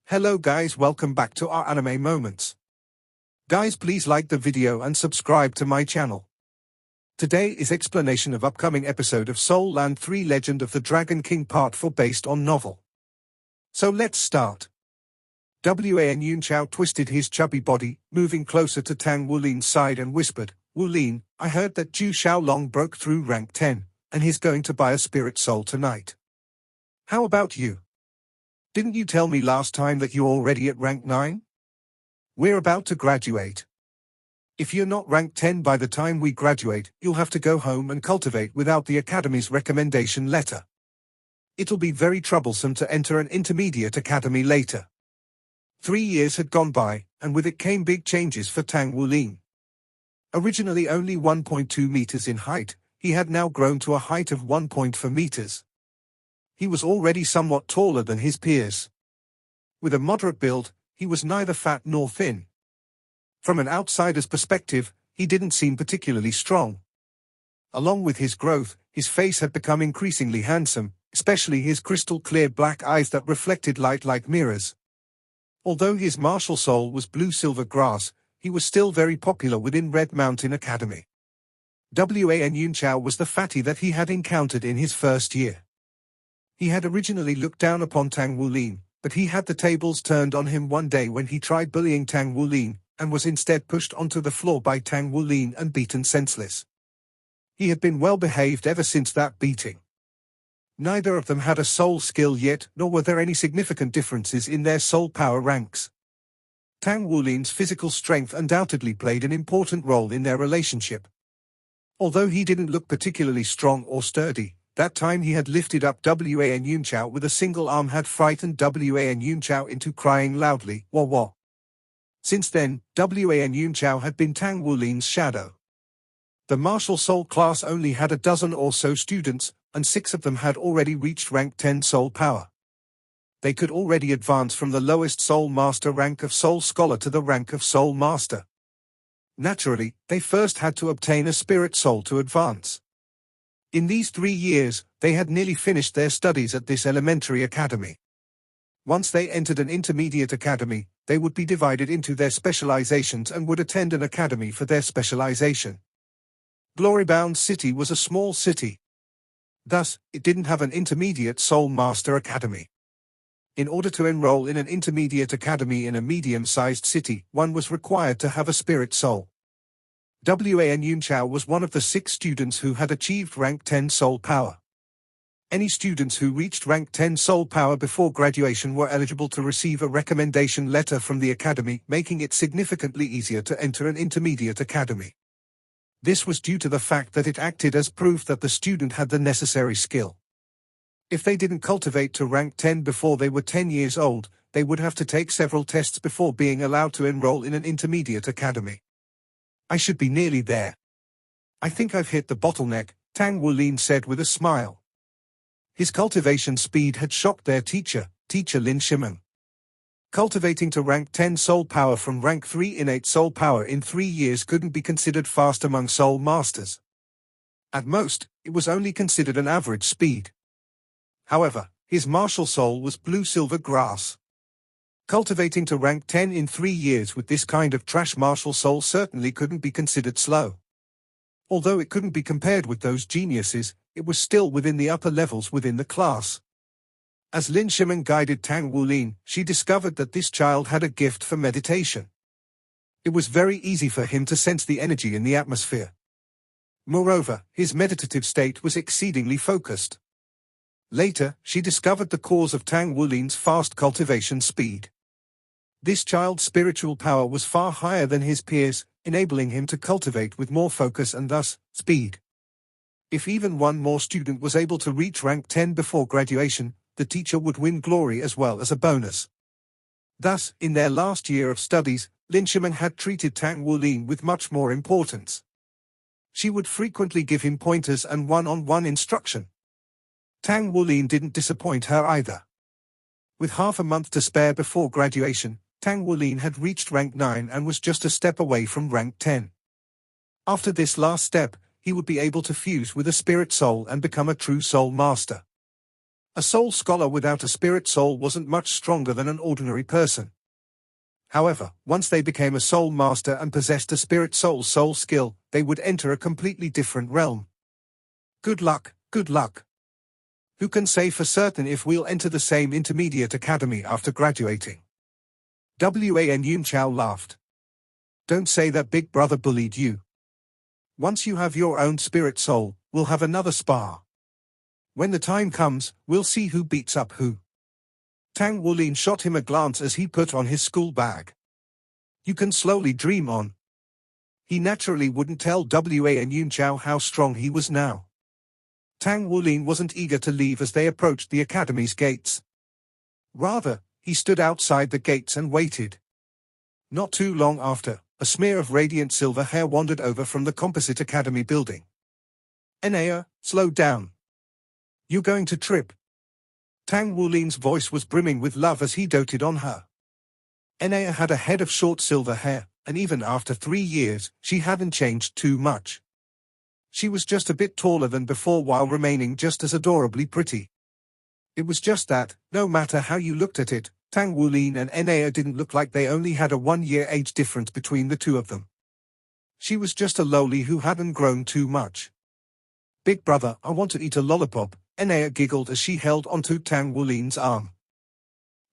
Hello guys, welcome back to our anime moments. Guys, please like the video and subscribe to my channel. Today is explanation of upcoming episode of Soul Land 3 Legend of the Dragon King Part 4 based on novel. So let's start. Wan Yunchao twisted his chubby body, moving closer to Tang Wulin's side and whispered, "Wulin, I heard that Zhu Xiaolong broke through rank 10, and he's going to buy a spirit soul tonight. How about you? Didn't you tell me last time that you're already at rank 9? We're about to graduate. If you're not rank 10 by the time we graduate, you'll have to go home and cultivate without the Academy's recommendation letter. It'll be very troublesome to enter an intermediate academy later." 3 years had gone by, and with it came big changes for Tang Wulin. Originally only 1.2 meters in height, he had now grown to a height of 1.4 meters. He was already somewhat taller than his peers. With a moderate build, he was neither fat nor thin. From an outsider's perspective, he didn't seem particularly strong. Along with his growth, his face had become increasingly handsome, especially his crystal-clear black eyes that reflected light like mirrors. Although his martial soul was blue-silver grass, he was still very popular within Red Mountain Academy. Wan Yunchao was the fatty that he had encountered in his first year. He had originally looked down upon Tang Wulin, but he had the tables turned on him one day when he tried bullying Tang Wulin, and was instead pushed onto the floor by Tang Wulin and beaten senseless. He had been well behaved ever since that beating. Neither of them had a soul skill yet, nor were there any significant differences in their soul power ranks. Tang Wulin's physical strength undoubtedly played an important role in their relationship. Although he didn't look particularly strong or sturdy, that time he had lifted up Wan Yunchao with a single arm had frightened Wan Yunchao into crying loudly, "Wah wah." Since then, Wan Yunchao had been Tang Wulin's shadow. The martial soul class only had a dozen or so students, and 6 of them had already reached rank 10 soul power. They could already advance from the lowest soul master rank of soul scholar to the rank of soul master. Naturally, they first had to obtain a spirit soul to advance. In these 3 years, they had nearly finished their studies at this elementary academy. Once they entered an intermediate academy, they would be divided into their specializations and would attend an academy for their specialization. Glorybound City was a small city. Thus, it didn't have an intermediate soul master academy. In order to enroll in an intermediate academy in a medium-sized city, one was required to have a spirit soul. Wan Yunchao was one of the 6 students who had achieved rank 10 soul power. Any students who reached rank 10 soul power before graduation were eligible to receive a recommendation letter from the academy, making it significantly easier to enter an intermediate academy. This was due to the fact that it acted as proof that the student had the necessary skill. If they didn't cultivate to rank 10 before they were 10 years old, they would have to take several tests before being allowed to enroll in an intermediate academy. "I should be nearly there. I think I've hit the bottleneck," Tang Wulin said with a smile. His cultivation speed had shocked their teacher, Teacher Lin Shimeng. Cultivating to rank 10 soul power from rank 3 innate soul power in 3 years couldn't be considered fast among soul masters. At most, it was only considered an average speed. However, his martial soul was blue-silver grass. Cultivating to rank 10 in 3 years with this kind of trash martial soul certainly couldn't be considered slow. Although it couldn't be compared with those geniuses, it was still within the upper levels within the class. As Lin Shimeng guided Tang Wulin, she discovered that this child had a gift for meditation. It was very easy for him to sense the energy in the atmosphere. Moreover, his meditative state was exceedingly focused. Later, she discovered the cause of Tang Wulin's fast cultivation speed. This child's spiritual power was far higher than his peers, enabling him to cultivate with more focus and thus, speed. If even one more student was able to reach rank 10 before graduation, the teacher would win glory as well as a bonus. Thus, in their last year of studies, Lin Shimeng had treated Tang Wulin with much more importance. She would frequently give him pointers and one-on-one instruction. Tang Wulin didn't disappoint her either. With half a month to spare before graduation, Tang Wulin had reached rank 9 and was just a step away from rank 10. After this last step, he would be able to fuse with a spirit soul and become a true soul master. A soul scholar without a spirit soul wasn't much stronger than an ordinary person. However, once they became a soul master and possessed a spirit soul skill, they would enter a completely different realm. Good luck, good luck. Who can say for certain if we'll enter the same intermediate academy after graduating? Wan Yun Chao laughed. Don't say that Big Brother bullied you. Once you have your own spirit soul, we'll have another spar. When the time comes, we'll see who beats up who. Tang Wulin shot him a glance as he put on his school bag. You can slowly dream on. He naturally wouldn't tell Wan Yun Chao how strong he was now. Tang Wulin wasn't eager to leave as they approached the academy's gates. Rather, he stood outside the gates and waited. Not too long after, a smear of radiant silver hair wandered over from the Composite Academy building. Enea, slow down. You're going to trip. Tang Wulin's voice was brimming with love as he doted on her. Enea had a head of short silver hair, and even after 3 years, she hadn't changed too much. She was just a bit taller than before while remaining just as adorably pretty. It was just that, no matter how you looked at it, Tang Wulin and Enea didn't look like they only had a 1-year age difference between the two of them. She was just a lowly who hadn't grown too much. Big brother, I want to eat a lollipop, Enea giggled as she held onto Tang Wulin's arm.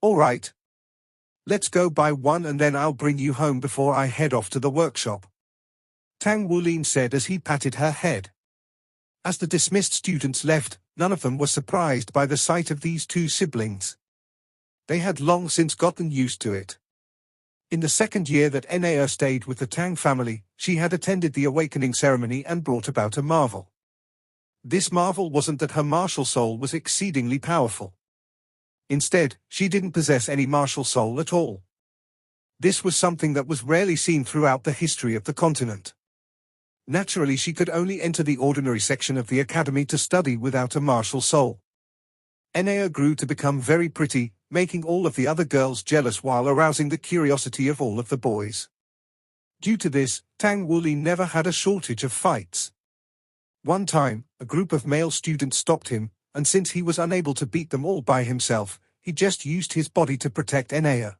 All right. Let's go buy one and then I'll bring you home before I head off to the workshop. Tang Wulin said as he patted her head. As the dismissed students left, none of them were surprised by the sight of these two siblings. They had long since gotten used to it. In the second year that Enea stayed with the Tang family, she had attended the awakening ceremony and brought about a marvel. This marvel wasn't that her martial soul was exceedingly powerful. Instead, she didn't possess any martial soul at all. This was something that was rarely seen throughout the history of the continent. Naturally, she could only enter the ordinary section of the academy to study without a martial soul. Enea grew to become very pretty, making all of the other girls jealous while arousing the curiosity of all of the boys. Due to this, Tang Wulin never had a shortage of fights. One time, a group of male students stopped him, and since he was unable to beat them all by himself, he just used his body to protect Enea.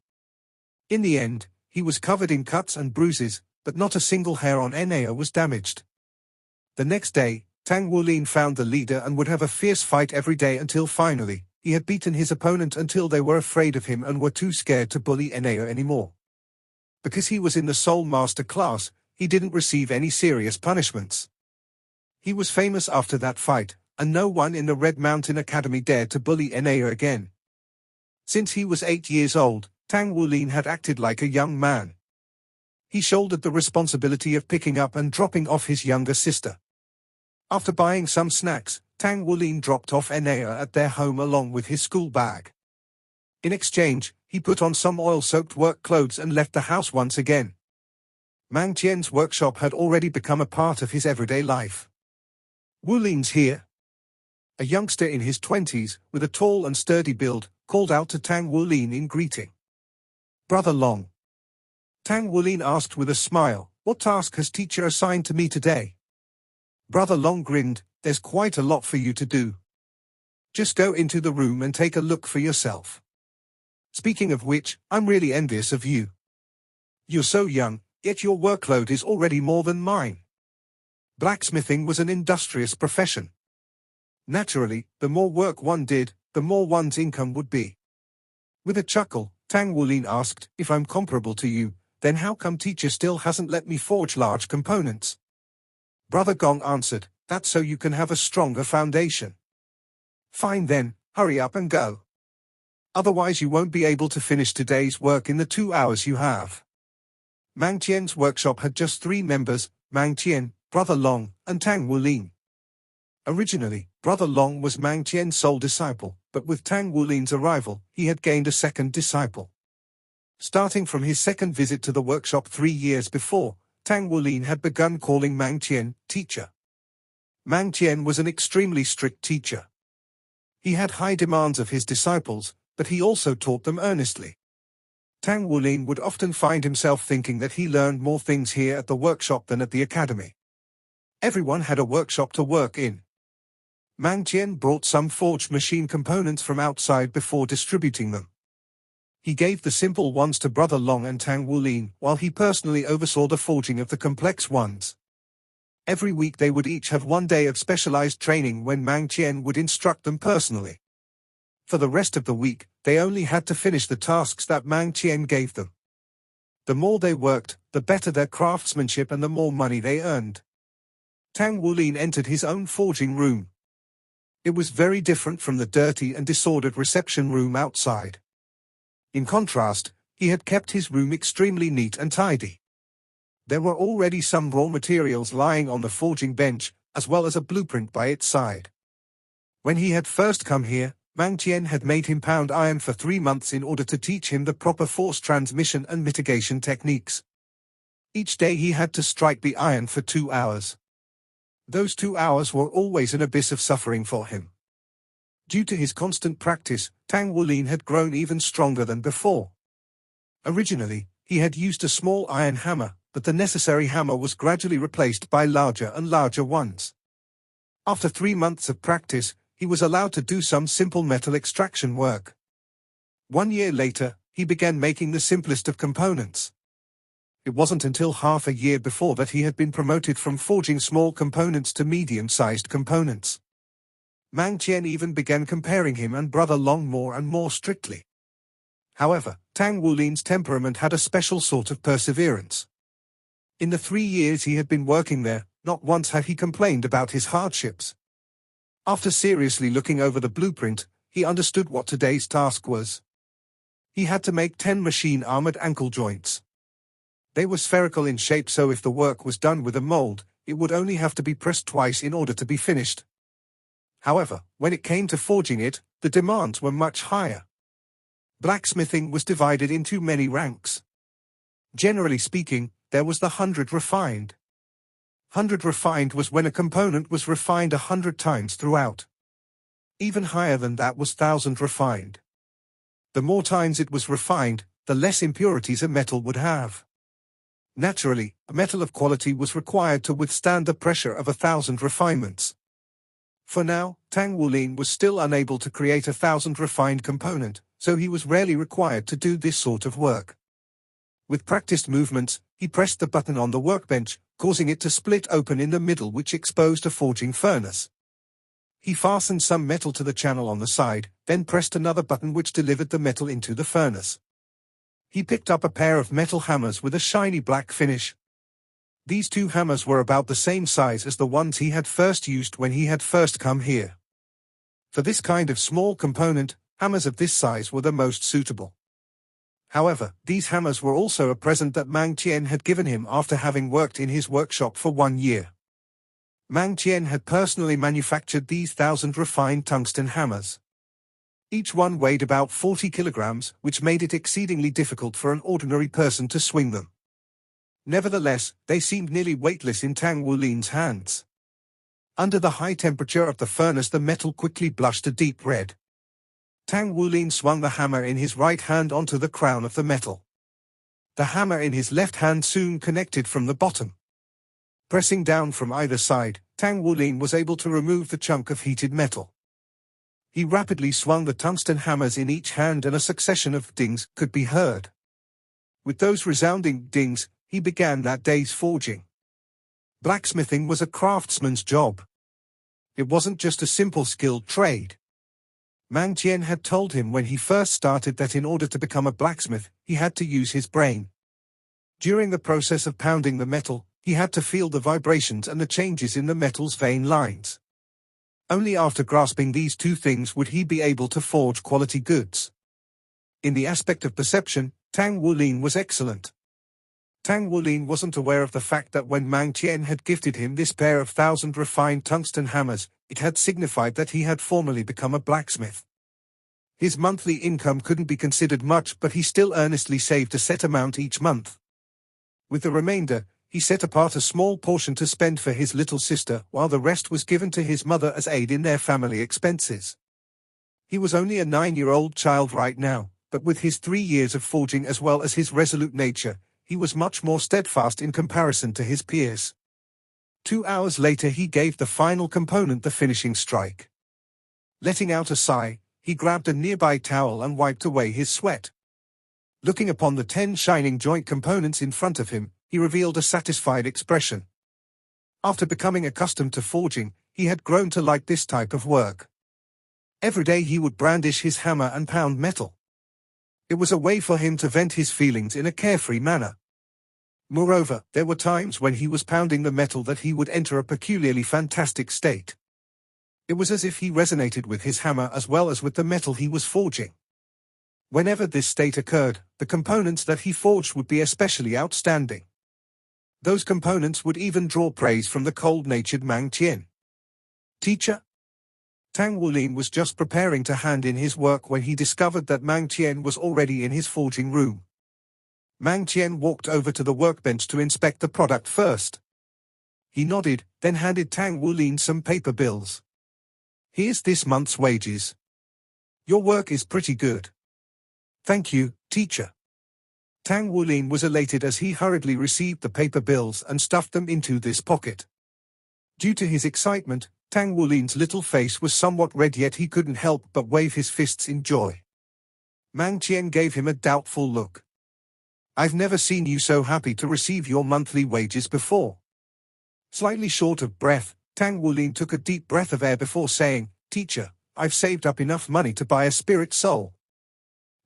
In the end, he was covered in cuts and bruises, but not a single hair on Enea was damaged. The next day, Tang Wulin found the leader and would have a fierce fight every day until finally, he had beaten his opponent until they were afraid of him and were too scared to bully Enea anymore. Because he was in the Soul Master class, he didn't receive any serious punishments. He was famous after that fight, and no one in the Red Mountain Academy dared to bully Enea again. Since he was 8 years old, Tang Wulin had acted like a young man. He shouldered the responsibility of picking up and dropping off his younger sister. After buying some snacks, Tang Wulin dropped off Enea at their home along with his school bag. In exchange, he put on some oil-soaked work clothes and left the house once again. Mang Tien's workshop had already become a part of his everyday life. Wulin's here. A youngster in his 20s, with a tall and sturdy build, called out to Tang Wulin in greeting. Brother Long. Tang Wulin asked with a smile, what task has teacher assigned to me today? Brother Long grinned, there's quite a lot for you to do. Just go into the room and take a look for yourself. Speaking of which, I'm really envious of you. You're so young, yet your workload is already more than mine. Blacksmithing was an industrious profession. Naturally, the more work one did, the more one's income would be. With a chuckle, Tang Wulin asked, if I'm comparable to you, then how come teacher still hasn't let me forge large components? Brother Gong answered, that's so you can have a stronger foundation. Fine then, hurry up and go. Otherwise you won't be able to finish today's work in the 2 hours you have. Mang Tien's workshop had just 3 members, Mang Tien, Brother Long, and Tang Wulin. Originally, Brother Long was Mang Tien's sole disciple, but with Tang Wulin's arrival, he had gained a second disciple. Starting from his second visit to the workshop 3 years before, Tang Wulin had begun calling Mang Tien teacher. Mang Tien was an extremely strict teacher. He had high demands of his disciples, but he also taught them earnestly. Tang Wulin would often find himself thinking that he learned more things here at the workshop than at the academy. Everyone had a workshop to work in. Mang Tien brought some forged machine components from outside before distributing them. He gave the simple ones to Brother Long and Tang Wulin, while he personally oversaw the forging of the complex ones. Every week they would each have one day of specialized training when Mang Tien would instruct them personally. For the rest of the week, they only had to finish the tasks that Mang Tien gave them. The more they worked, the better their craftsmanship and the more money they earned. Tang Wulin entered his own forging room. It was very different from the dirty and disordered reception room outside. In contrast, he had kept his room extremely neat and tidy. There were already some raw materials lying on the forging bench, as well as a blueprint by its side. When he had first come here, Mang Tien had made him pound iron for 3 months in order to teach him the proper force transmission and mitigation techniques. Each day he had to strike the iron for 2 hours. Those 2 hours were always an abyss of suffering for him. Due to his constant practice, Tang Wulin had grown even stronger than before. Originally, he had used a small iron hammer, but the necessary hammer was gradually replaced by larger and larger ones. After 3 months of practice, he was allowed to do some simple metal extraction work. 1 year later, he began making the simplest of components. It wasn't until half a year before that he had been promoted from forging small components to medium-sized components. Mang Tien even began comparing him and Brother Long more and more strictly. However, Tang Wulin's temperament had a special sort of perseverance. In the 3 years he had been working there, not once had he complained about his hardships. After seriously looking over the blueprint, he understood what today's task was. He had to make 10 machine-armored ankle joints. They were spherical in shape, so if the work was done with a mold, it would only have to be pressed twice in order to be finished. However, when it came to forging it, the demands were much higher. Blacksmithing was divided into many ranks. Generally speaking, there was the 100 refined. 100 refined was when a component was refined 100 times throughout. Even higher than that was 1000 refined. The more times it was refined, the less impurities a metal would have. Naturally, a metal of quality was required to withstand the pressure of 1000 refinements. For now, Tang Wulin was still unable to create 1000 refined component, so he was rarely required to do this sort of work. With practiced movements, he pressed the button on the workbench, causing it to split open in the middle, which exposed a forging furnace. He fastened some metal to the channel on the side, then pressed another button which delivered the metal into the furnace. He picked up a pair of metal hammers with a shiny black finish. These 2 hammers were about the same size as the ones he had first used when he had first come here. For this kind of small component, hammers of this size were the most suitable. However, these hammers were also a present that Mang Tien had given him after having worked in his workshop for 1 year. Mang Tien had personally manufactured these 1000 refined tungsten hammers. Each one weighed about 40 kilograms, which made it exceedingly difficult for an ordinary person to swing them. Nevertheless, they seemed nearly weightless in Tang Wulin's hands. Under the high temperature of the furnace, the metal quickly blushed a deep red. Tang Wulin swung the hammer in his right hand onto the crown of the metal. The hammer in his left hand soon connected from the bottom. Pressing down from either side, Tang Wulin was able to remove the chunk of heated metal. He rapidly swung the tungsten hammers in each hand and a succession of dings could be heard. With those resounding dings, he began that day's forging. Blacksmithing was a craftsman's job. It wasn't just a simple skilled trade. Mang Tien had told him when he first started that in order to become a blacksmith, he had to use his brain. During the process of pounding the metal, he had to feel the vibrations and the changes in the metal's vein lines. Only after grasping these 2 things would he be able to forge quality goods. In the aspect of perception, Tang Wulin was excellent. Tang Wulin wasn't aware of the fact that when Mang Tien had gifted him this pair of 1000 refined tungsten hammers, it had signified that he had formally become a blacksmith. His monthly income couldn't be considered much, but he still earnestly saved a set amount each month. With the remainder, he set apart a small portion to spend for his little sister, while the rest was given to his mother as aid in their family expenses. He was only a 9-year-old child right now, but with his 3 years of forging as well as his resolute nature, he was much more steadfast in comparison to his peers. 2 hours later he gave the final component the finishing strike. Letting out a sigh, he grabbed a nearby towel and wiped away his sweat. Looking upon the 10 shining joint components in front of him, he revealed a satisfied expression. After becoming accustomed to forging, he had grown to like this type of work. Every day he would brandish his hammer and pound metal. It was a way for him to vent his feelings in a carefree manner. Moreover, there were times when he was pounding the metal that he would enter a peculiarly fantastic state. It was as if he resonated with his hammer as well as with the metal he was forging. Whenever this state occurred, the components that he forged would be especially outstanding. Those components would even draw praise from the cold-natured Mang Tien. Teacher? Tang Wulin was just preparing to hand in his work when he discovered that Mang Tien was already in his forging room. Mang Tien walked over to the workbench to inspect the product first. He nodded, then handed Tang Wulin some paper bills. Here's this month's wages. Your work is pretty good. Thank you, teacher. Tang Wulin was elated as he hurriedly received the paper bills and stuffed them into this pocket. Due to his excitement, Tang Wulin's little face was somewhat red, yet he couldn't help but wave his fists in joy. Mang Tien gave him a doubtful look. I've never seen you so happy to receive your monthly wages before. Slightly short of breath, Tang Wulin took a deep breath of air before saying, Teacher, I've saved up enough money to buy a spirit soul.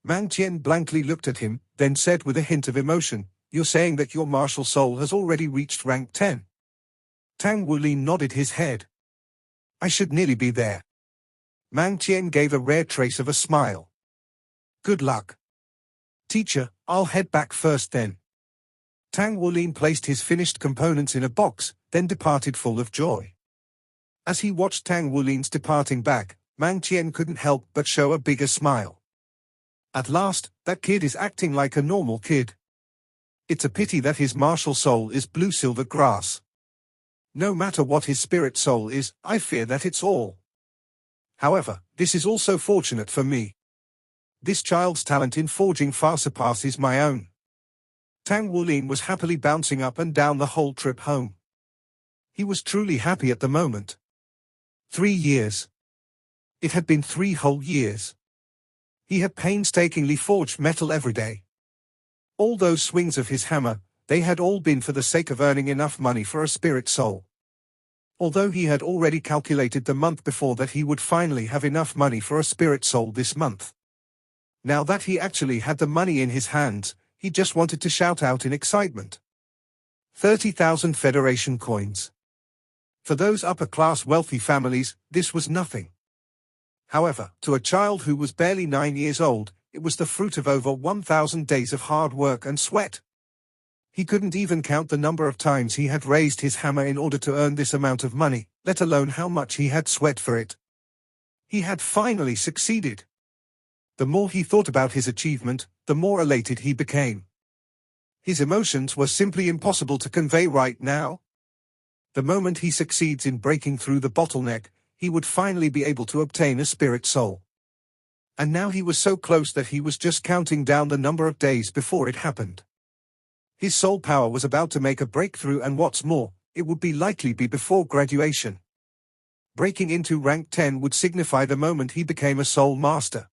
Mang Tien blankly looked at him, then said with a hint of emotion, You're saying that your martial soul has already reached rank 10. Tang Wulin nodded his head. I should nearly be there. Mang Tien gave a rare trace of a smile. Good luck. Teacher, I'll head back first then. Tang Wulin placed his finished components in a box, then departed full of joy. As he watched Tang Wulin's departing back, Mang Tien couldn't help but show a bigger smile. At last, that kid is acting like a normal kid. It's a pity that his martial soul is blue silver grass. No matter what his spirit soul is, I fear that it's all. However, this is also fortunate for me. This child's talent in forging far surpasses my own. Tang Wulin was happily bouncing up and down the whole trip home. He was truly happy at the moment. 3 years. It had been 3 whole years. He had painstakingly forged metal every day. All those swings of his hammer, they had all been for the sake of earning enough money for a spirit soul. Although he had already calculated the month before that he would finally have enough money for a spirit soul this month. Now that he actually had the money in his hands, he just wanted to shout out in excitement. 30,000 Federation coins. For those upper-class wealthy families, this was nothing. However, to a child who was barely 9 years old, it was the fruit of over 1,000 days of hard work and sweat. He couldn't even count the number of times he had raised his hammer in order to earn this amount of money, let alone how much he had sweat for it. He had finally succeeded. The more he thought about his achievement, the more elated he became. His emotions were simply impossible to convey right now. The moment he succeeds in breaking through the bottleneck, he would finally be able to obtain a spirit soul. And now he was so close that he was just counting down the number of days before it happened. His soul power was about to make a breakthrough, and what's more, it would likely be before graduation. Breaking into rank 10 would signify the moment he became a soul master.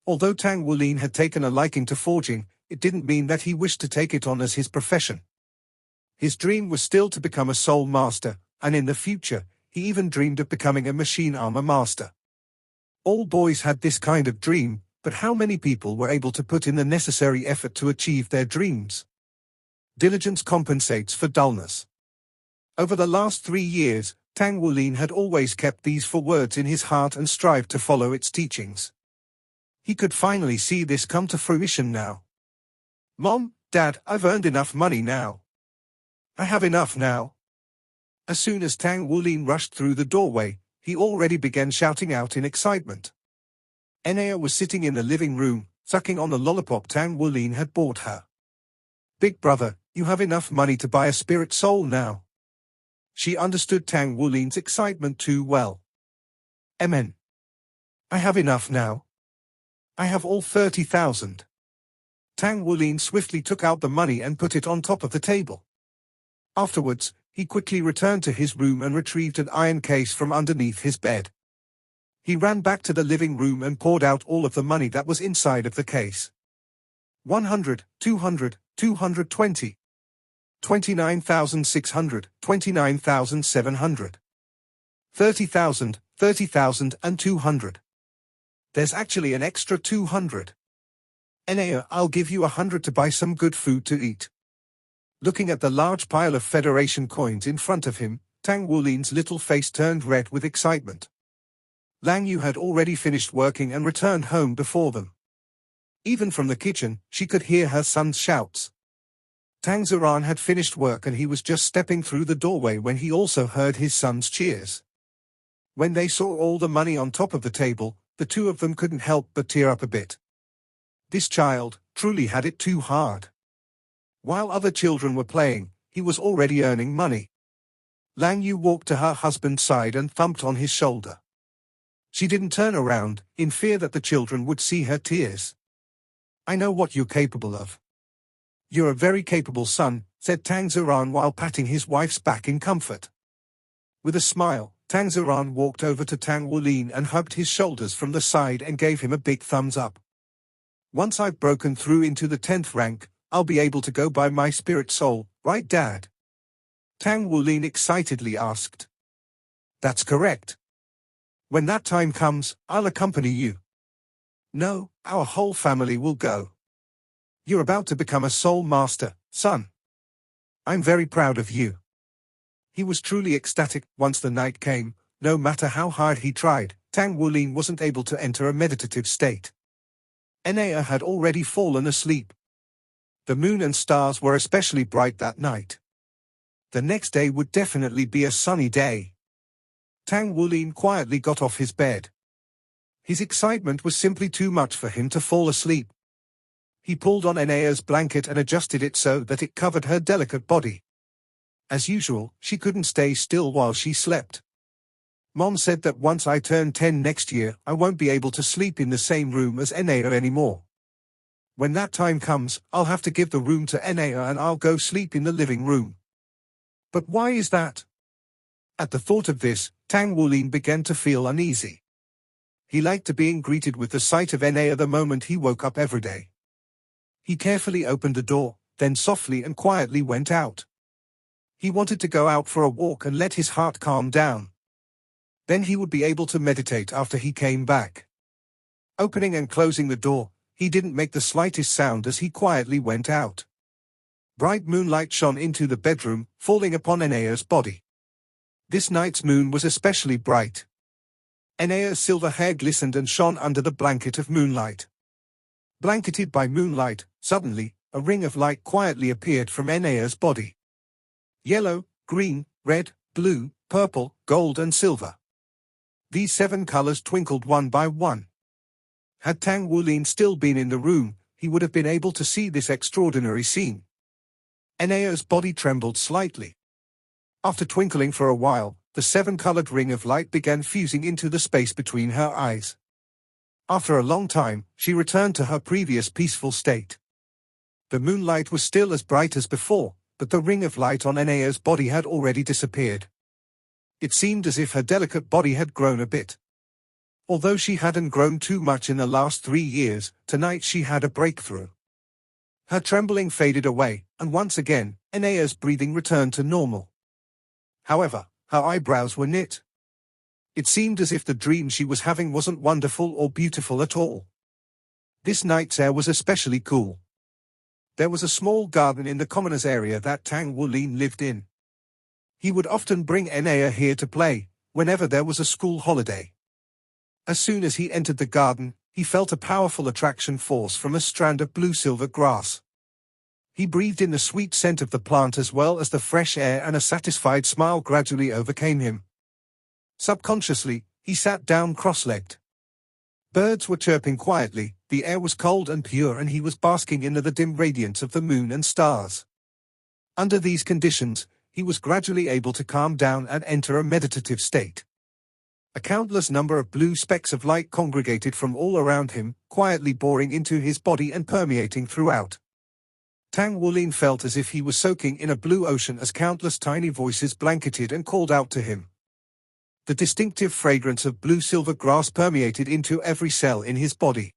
Although Tang Wulin had taken a liking to forging, it didn't mean that he wished to take it on as his profession. His dream was still to become a soul master, and in the future, he even dreamed of becoming a machine armor master. All boys had this kind of dream, but how many people were able to put in the necessary effort to achieve their dreams? Diligence compensates for dullness. Over the last 3 years, Tang Wulin had always kept these 4 words in his heart and strived to follow its teachings. He could finally see this come to fruition now. Mom, Dad, I've earned enough money now. I have enough now. As soon as Tang Wulin rushed through the doorway, he already began shouting out in excitement. Enea was sitting in the living room, sucking on the lollipop Tang Wulin had bought her. Big brother, you have enough money to buy a spirit soul now. She understood Tang Wulin's excitement too well. Amen. I have enough now. I have all 30,000. Tang Wulin swiftly took out the money and put it on top of the table. Afterwards, he quickly returned to his room and retrieved an iron case from underneath his bed. He ran back to the living room and poured out all of the money that was inside of the case. 100, 200, 220. 29,600, 29,700. 30,000, 30,000 and 200. There's actually an extra 200. Enea, I'll give you 100 to buy some good food to eat. Looking at the large pile of Federation coins in front of him, Tang Wulin's little face turned red with excitement. Lang Yu had already finished working and returned home before them. Even from the kitchen, she could hear her son's shouts. Tang Zaran had finished work and he was just stepping through the doorway when he also heard his son's cheers. When they saw all the money on top of the table, the two of them couldn't help but tear up a bit. This child truly had it too hard. While other children were playing, he was already earning money. Lang Yu walked to her husband's side and thumped on his shoulder. She didn't turn around, in fear that the children would see her tears. I know what you're capable of. You're a very capable son, said Tang Zaran while patting his wife's back in comfort. With a smile, Tang Zaran walked over to Tang Wulin and hugged his shoulders from the side and gave him a big thumbs up. Once I've broken through into the 10th rank, I'll be able to go by my spirit soul, right Dad? Tang Wulin excitedly asked. That's correct. When that time comes, I'll accompany you. No, our whole family will go. You're about to become a soul master, son. I'm very proud of you. He was truly ecstatic. Once the night came, no matter how hard he tried, Tang Wulin wasn't able to enter a meditative state. Enea had already fallen asleep. The moon and stars were especially bright that night. The next day would definitely be a sunny day. Tang Wulin quietly got off his bed. His excitement was simply too much for him to fall asleep. He pulled on Enea's blanket and adjusted it so that it covered her delicate body. As usual, she couldn't stay still while she slept. Mom said that once I turn 10 next year, I won't be able to sleep in the same room as Enea anymore. When that time comes, I'll have to give the room to Enea and I'll go sleep in the living room. But why is that? At the thought of this, Tang Wulin began to feel uneasy. He liked being greeted with the sight of Enea the moment he woke up every day. He carefully opened the door, then softly and quietly went out. He wanted to go out for a walk and let his heart calm down. Then he would be able to meditate after he came back. Opening and closing the door, he didn't make the slightest sound as he quietly went out. Bright moonlight shone into the bedroom, falling upon Enea's body. This night's moon was especially bright. Enea's silver hair glistened and shone under the blanket of moonlight. Blanketed by moonlight, suddenly, a ring of light quietly appeared from Enea's body. Yellow, green, red, blue, purple, gold and silver. These 7 colors twinkled one by one. Had Tang Wulin still been in the room, he would have been able to see this extraordinary scene. Enea's body trembled slightly. After twinkling for a while, the 7-colored ring of light began fusing into the space between her eyes. After a long time, she returned to her previous peaceful state. The moonlight was still as bright as before, but the ring of light on Enea's body had already disappeared. It seemed as if her delicate body had grown a bit. Although she hadn't grown too much in the last 3 years, tonight she had a breakthrough. Her trembling faded away, and once again, Enea's breathing returned to normal. However, her eyebrows were knit. It seemed as if the dream she was having wasn't wonderful or beautiful at all. This night's air was especially cool. There was a small garden in the commoners' area that Tang Wulin lived in. He would often bring Enea here to play, whenever there was a school holiday. As soon as he entered the garden, he felt a powerful attraction force from a strand of blue-silver grass. He breathed in the sweet scent of the plant as well as the fresh air, and a satisfied smile gradually overcame him. Subconsciously, he sat down cross-legged. Birds were chirping quietly, the air was cold and pure, and he was basking in the dim radiance of the moon and stars. Under these conditions, he was gradually able to calm down and enter a meditative state. A countless number of blue specks of light congregated from all around him, quietly boring into his body and permeating throughout. Tang Wulin felt as if he was soaking in a blue ocean as countless tiny voices blanketed and called out to him. The distinctive fragrance of blue-silver grass permeated into every cell in his body.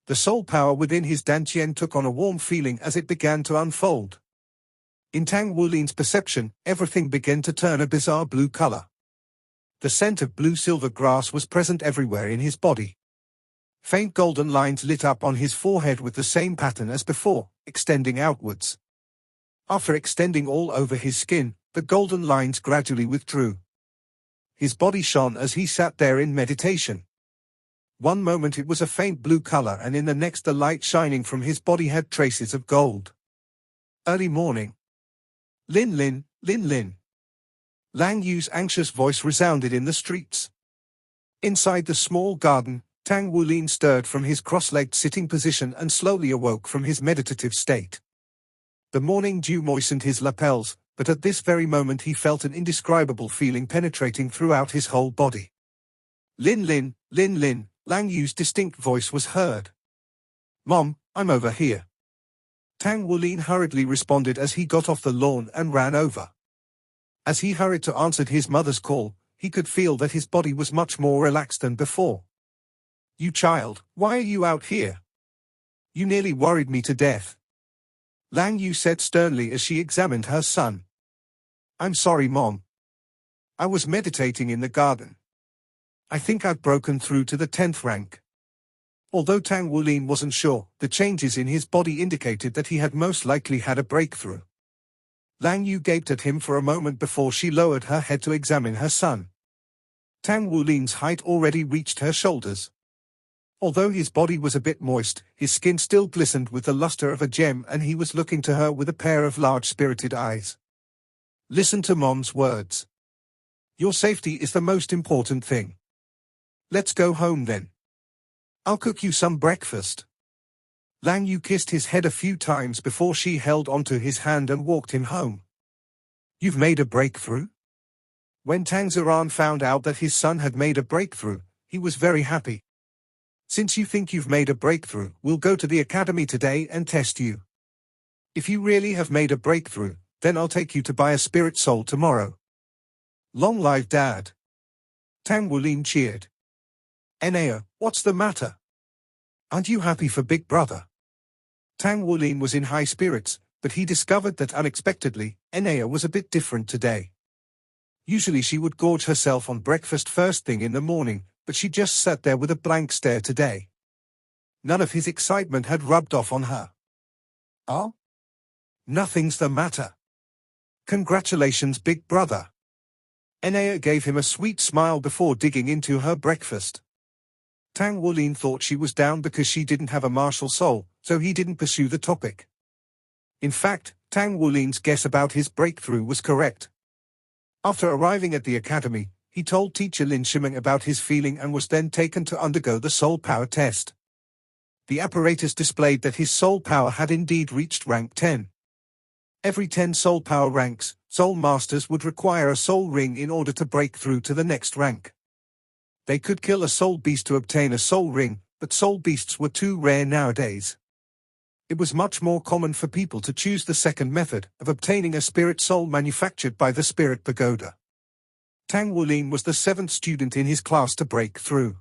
The soul power within his dantian took on a warm feeling as it began to unfold. In Tang Wulin's perception, everything began to turn a bizarre blue color. The scent of blue-silver grass was present everywhere in his body. Faint golden lines lit up on his forehead with the same pattern as before, extending outwards. After extending all over his skin, the golden lines gradually withdrew. His body shone as he sat there in meditation. One moment it was a faint blue color, and in the next the light shining from his body had traces of gold. Early morning. Lin Lin, Lin Lin. Lang Yu's anxious voice resounded in the streets. Inside the small garden, Tang Wulin stirred from his cross-legged sitting position and slowly awoke from his meditative state. The morning dew moistened his lapels, but at this very moment he felt an indescribable feeling penetrating throughout his whole body. Lin Lin, Lin Lin, Lang Yu's distinct voice was heard. "Mom, I'm over here." Tang Wulin hurriedly responded as he got off the lawn and ran over. As he hurried to answer his mother's call, he could feel that his body was much more relaxed than before. "You child, why are you out here? You nearly worried me to death," Lang Yu said sternly as she examined her son. "I'm sorry, Mom. I was meditating in the garden. I think I've broken through to the 10th rank." Although Tang Wulin wasn't sure, the changes in his body indicated that he had most likely had a breakthrough. Lang Yu gaped at him for a moment before she lowered her head to examine her son. Tang Wulin's height already reached her shoulders. Although his body was a bit moist, his skin still glistened with the luster of a gem, and he was looking to her with a pair of large spirited eyes. "Listen to Mom's words. Your safety is the most important thing. Let's go home then. I'll cook you some breakfast." Lang Yu kissed his head a few times before she held onto his hand and walked him home. "You've made a breakthrough?" When Tang Ziran found out that his son had made a breakthrough, he was very happy. "Since you think you've made a breakthrough, we'll go to the academy today and test you. If you really have made a breakthrough, then I'll take you to buy a spirit soul tomorrow." "Long live Dad!" Tang Wulin cheered. "Enea, what's the matter? Aren't you happy for Big Brother?" Tang Wulin was in high spirits, but he discovered that unexpectedly, Enea was a bit different today. Usually she would gorge herself on breakfast first thing in the morning, but she just sat there with a blank stare today. None of his excitement had rubbed off on her. "Oh? Nothing's the matter. Congratulations, Big Brother." Enea gave him a sweet smile before digging into her breakfast. Tang Wulin thought she was down because she didn't have a martial soul, so he didn't pursue the topic. In fact, Tang Wulin's guess about his breakthrough was correct. After arriving at the academy, he told teacher Lin Shimeng about his feeling and was then taken to undergo the soul power test. The apparatus displayed that his soul power had indeed reached rank 10. Every 10 soul power ranks, soul masters would require a soul ring in order to break through to the next rank. They could kill a soul beast to obtain a soul ring, but soul beasts were too rare nowadays. It was much more common for people to choose the second method of obtaining a spirit soul manufactured by the Spirit Pagoda. Tang Wulin was the 7th student in his class to break through.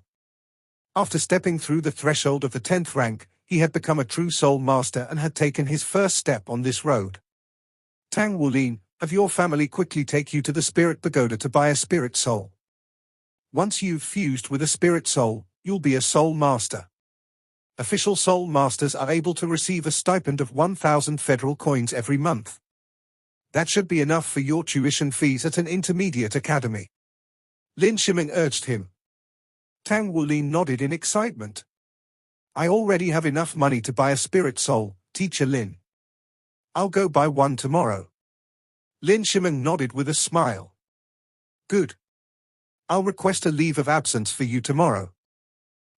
After stepping through the threshold of the 10th rank, he had become a true soul master and had taken his first step on this road. "Tang Wulin, have your family quickly take you to the Spirit Pagoda to buy a spirit soul. Once you've fused with a spirit soul, you'll be a soul master. Official soul masters are able to receive a stipend of 1,000 federal coins every month. That should be enough for your tuition fees at an intermediate academy," Lin Shimeng urged him. Tang Wulin nodded in excitement. "I already have enough money to buy a spirit soul, Teacher Lin. I'll go buy one tomorrow." Lin Shimeng nodded with a smile. "Good. I'll request a leave of absence for you tomorrow.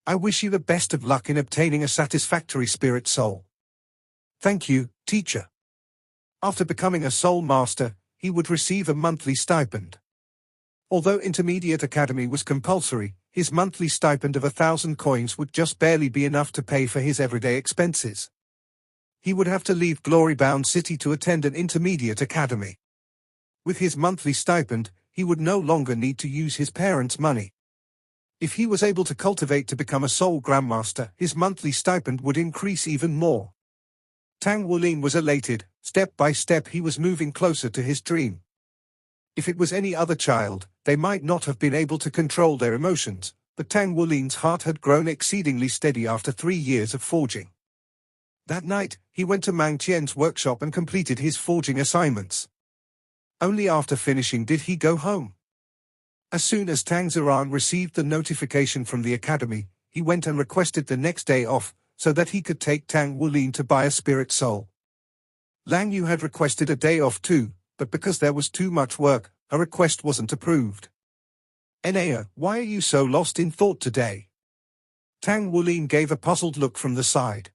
I wish you the best of luck in obtaining a satisfactory spirit soul." "Thank you, teacher." After becoming a soul master, he would receive a monthly stipend. Although intermediate academy was compulsory, his monthly stipend of 1,000 coins would just barely be enough to pay for his everyday expenses. He would have to leave glory-bound city to attend an intermediate academy. With his monthly stipend, he would no longer need to use his parents' money. If he was able to cultivate to become a soul grandmaster, his monthly stipend would increase even more. Tang Wulin was elated. Step by step he was moving closer to his dream. If it was any other child, they might not have been able to control their emotions, but Tang Wulin's heart had grown exceedingly steady after 3 years of forging. That night, he went to Mang Tien's workshop and completed his forging assignments. Only after finishing did he go home. As soon as Tang San received the notification from the academy, he went and requested the next day off, so that he could take Tang Wulin to buy a spirit soul. Lang Yu had requested a day off too, but because there was too much work, her request wasn't approved. "Enea, why are you so lost in thought today?" Tang Wulin gave a puzzled look from the side.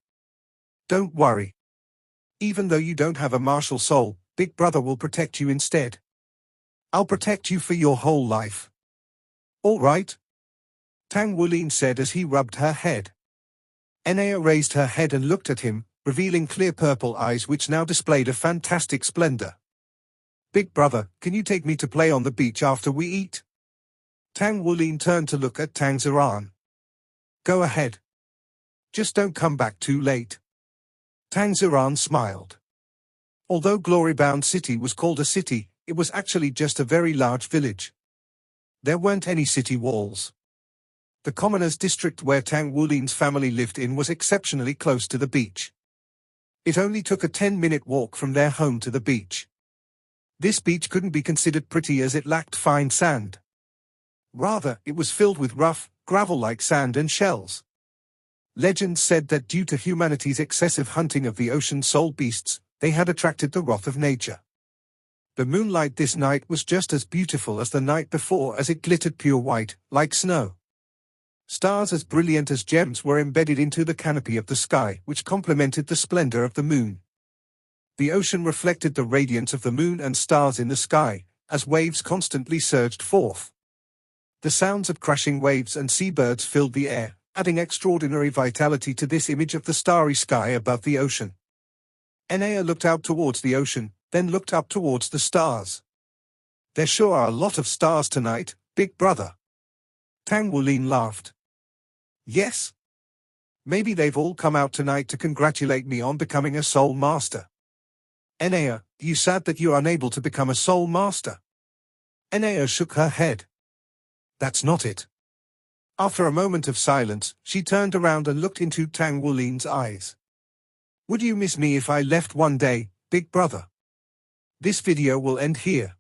"Don't worry. Even though you don't have a martial soul, Big Brother will protect you instead. I'll protect you for your whole life." "All right," Tang Wulin said as he rubbed her head. Enea raised her head and looked at him, revealing clear purple eyes which now displayed a fantastic splendor. "Big Brother, can you take me to play on the beach after we eat?" Tang Wulin turned to look at Tang San. "Go ahead. Just don't come back too late." Tang San smiled. Although Glorybound City was called a city, it was actually just a very large village. There weren't any city walls. The commoners' district where Tang Wulin's family lived in was exceptionally close to the beach. It only took a 10-minute walk from their home to the beach. This beach couldn't be considered pretty as it lacked fine sand. Rather, it was filled with rough, gravel-like sand and shells. Legends said that due to humanity's excessive hunting of the ocean soul beasts, they had attracted the wrath of nature. The moonlight this night was just as beautiful as the night before, as it glittered pure white, like snow. Stars as brilliant as gems were embedded into the canopy of the sky, which complemented the splendor of the moon. The ocean reflected the radiance of the moon and stars in the sky, as waves constantly surged forth. The sounds of crashing waves and seabirds filled the air, adding extraordinary vitality to this image of the starry sky above the ocean. Enea looked out towards the ocean, then looked up towards the stars. "There sure are a lot of stars tonight, Big Brother." Tang Wulin laughed. "Yes. Maybe they've all come out tonight to congratulate me on becoming a soul master." "Enea, you sad that you're unable to become a soul master?" Enea shook her head. "That's not it." After a moment of silence, she turned around and looked into Tang Wulin's eyes. "Would you miss me if I left one day, Big Brother?" This video will end here.